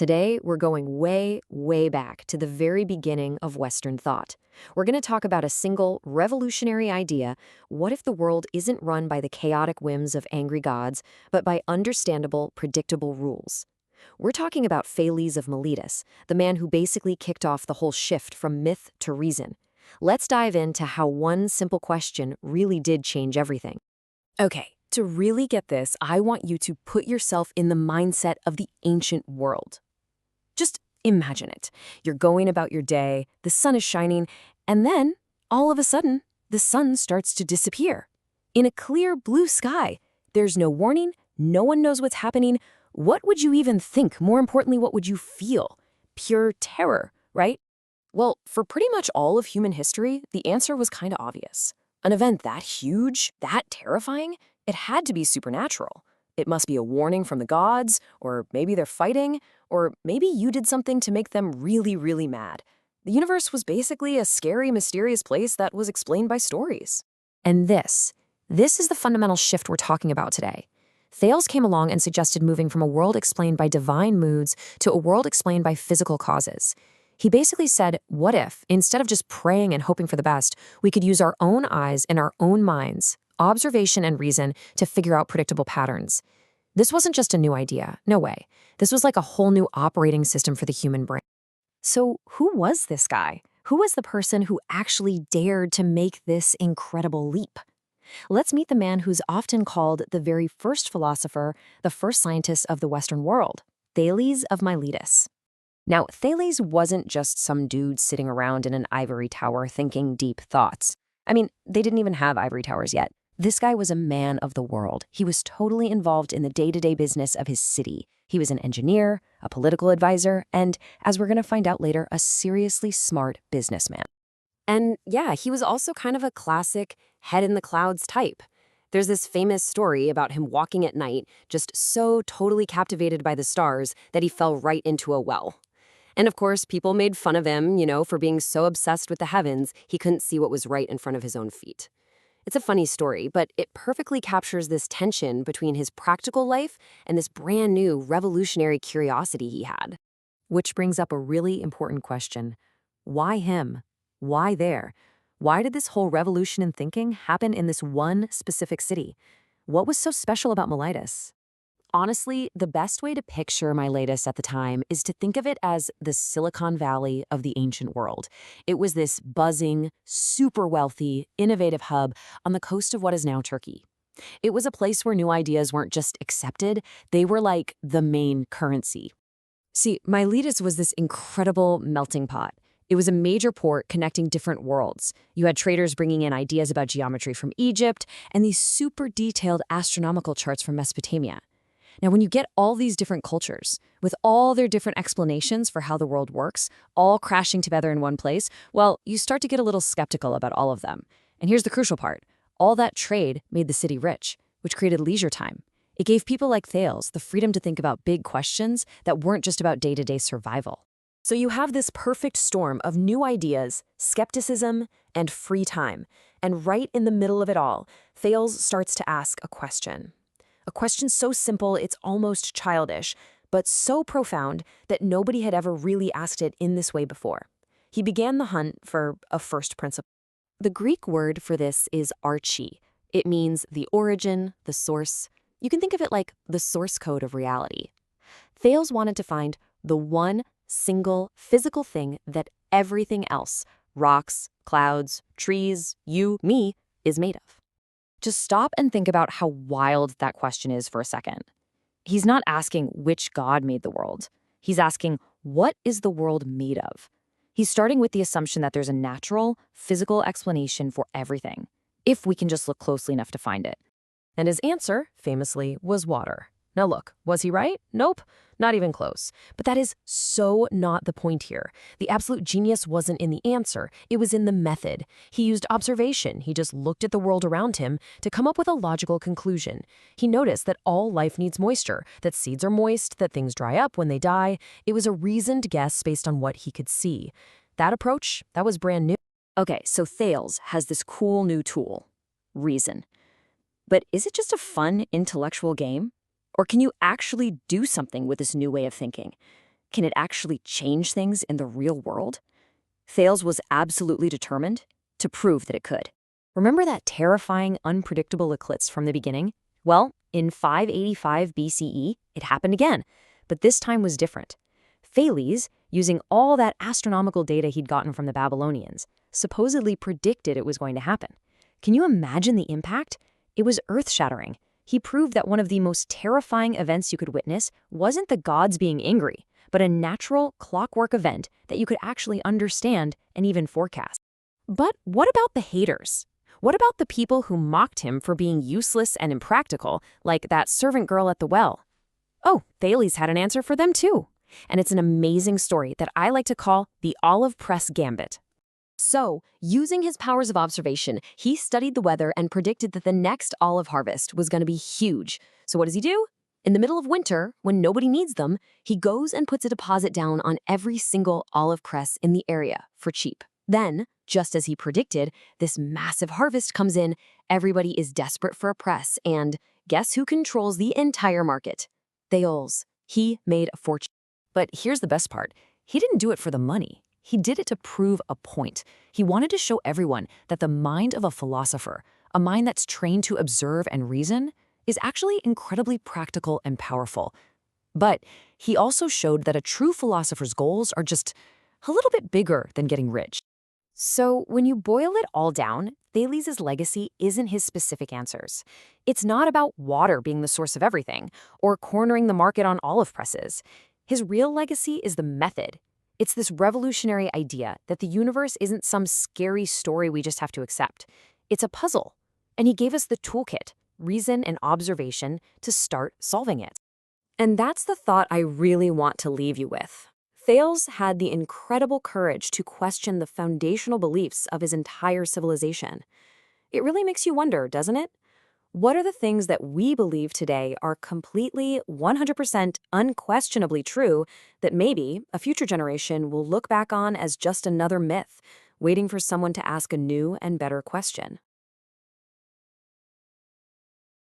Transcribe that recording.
Today, we're going way, way back to the very beginning of Western thought. We're going to talk about a single, revolutionary idea. What if the world isn't run by the chaotic whims of angry gods, but by understandable, predictable rules? We're talking about Thales of Miletus, the man who basically kicked off the whole shift from myth to reason. Let's dive into how one simple question really did change everything. Okay, to really get this, I want you to put yourself in the mindset of the ancient world. Just imagine it. You're going about your day, the sun is shining, and then, all of a sudden, the sun starts to disappear. In a clear blue sky, there's no warning, no one knows what's happening. What would you even think? More importantly, what would you feel? Pure terror, right? Well, for pretty much all of human history, the answer was kind of obvious. An event that huge, that terrifying, it had to be supernatural. It must be a warning from the gods, or maybe they're fighting, or maybe you did something to make them really, really mad. The universe was basically a scary, mysterious place that was explained by stories. And this is the fundamental shift we're talking about today. Thales came along and suggested moving from a world explained by divine moods to a world explained by physical causes. He basically said, what if, instead of just praying and hoping for the best, we could use our own eyes and our own minds, observation and reason, to figure out predictable patterns? This wasn't just a new idea, no way. This was like a whole new operating system for the human brain. So who was this guy? Who was the person who actually dared to make this incredible leap? Let's meet the man who's often called the very first philosopher, the first scientist of the Western world, Thales of Miletus. Now, Thales wasn't just some dude sitting around in an ivory tower thinking deep thoughts. I mean, they didn't even have ivory towers yet. This guy was a man of the world. He was totally involved in the day-to-day business of his city. He was an engineer, a political advisor, and, as we're going to find out later, a seriously smart businessman. And yeah, he was also kind of a classic head-in-the-clouds type. There's this famous story about him walking at night, just so totally captivated by the stars that he fell right into a well. And of course, people made fun of him, for being so obsessed with the heavens, he couldn't see what was right in front of his own feet. It's a funny story, but it perfectly captures this tension between his practical life and this brand new revolutionary curiosity he had. Which brings up a really important question. Why him? Why there? Why did this whole revolution in thinking happen in this one specific city? What was so special about Miletus? Honestly, the best way to picture Miletus at the time is to think of it as the Silicon Valley of the ancient world. It was this buzzing, super wealthy, innovative hub on the coast of what is now Turkey. It was a place where new ideas weren't just accepted, they were like the main currency. See, Miletus was this incredible melting pot. It was a major port connecting different worlds. You had traders bringing in ideas about geometry from Egypt and these super detailed astronomical charts from Mesopotamia. Now, when you get all these different cultures, with all their different explanations for how the world works, all crashing together in one place, well, you start to get a little skeptical about all of them. And here's the crucial part. All that trade made the city rich, which created leisure time. It gave people like Thales the freedom to think about big questions that weren't just about day-to-day survival. So you have this perfect storm of new ideas, skepticism, and free time. And right in the middle of it all, Thales starts to ask a question. A question so simple it's almost childish, but so profound that nobody had ever really asked it in this way before. He began the hunt for a first principle. The Greek word for this is archi. It means the origin, the source. You can think of it like the source code of reality. Thales wanted to find the one single physical thing that everything else, rocks, clouds, trees, you, me, is made of. Just stop and think about how wild that question is for a second. He's not asking which god made the world. He's asking, what is the world made of? He's starting with the assumption that there's a natural, physical explanation for everything, if we can just look closely enough to find it. And his answer, famously, was water. Now look, was he right? Nope, not even close. But that is so not the point here. The absolute genius wasn't in the answer, it was in the method. He used observation. He just looked at the world around him to come up with a logical conclusion. He noticed that all life needs moisture, that seeds are moist, that things dry up when they die. It was a reasoned guess based on what he could see. That approach, that was brand new. Okay, so Thales has this cool new tool, reason. But is it just a fun intellectual game? Or can you actually do something with this new way of thinking? Can it actually change things in the real world? Thales was absolutely determined to prove that it could. Remember that terrifying, unpredictable eclipse from the beginning? Well, in 585 BCE, it happened again, but this time was different. Thales, using all that astronomical data he'd gotten from the Babylonians, supposedly predicted it was going to happen. Can you imagine the impact? It was earth-shattering. He proved that one of the most terrifying events you could witness wasn't the gods being angry, but a natural, clockwork event that you could actually understand and even forecast. But what about the haters? What about the people who mocked him for being useless and impractical, like that servant girl at the well? Oh, Thales had an answer for them too. And it's an amazing story that I like to call the olive press gambit. So, using his powers of observation, he studied the weather and predicted that the next olive harvest was going to be huge. So what does he do? In the middle of winter, when nobody needs them, he goes and puts a deposit down on every single olive press in the area for cheap. Then, just as he predicted, this massive harvest comes in, everybody is desperate for a press, and guess who controls the entire market? Thales. He made a fortune. But here's the best part. He didn't do it for the money. He did it to prove a point. He wanted to show everyone that the mind of a philosopher, a mind that's trained to observe and reason, is actually incredibly practical and powerful. But he also showed that a true philosopher's goals are just a little bit bigger than getting rich. So when you boil it all down, Thales' legacy isn't his specific answers. It's not about water being the source of everything or cornering the market on olive presses. His real legacy is the method. It's this revolutionary idea that the universe isn't some scary story we just have to accept. It's a puzzle. And he gave us the toolkit, reason and observation, to start solving it. And that's the thought I really want to leave you with. Thales had the incredible courage to question the foundational beliefs of his entire civilization. It really makes you wonder, doesn't it? What are the things that we believe today are completely, 100% unquestionably true that maybe a future generation will look back on as just another myth, waiting for someone to ask a new and better question?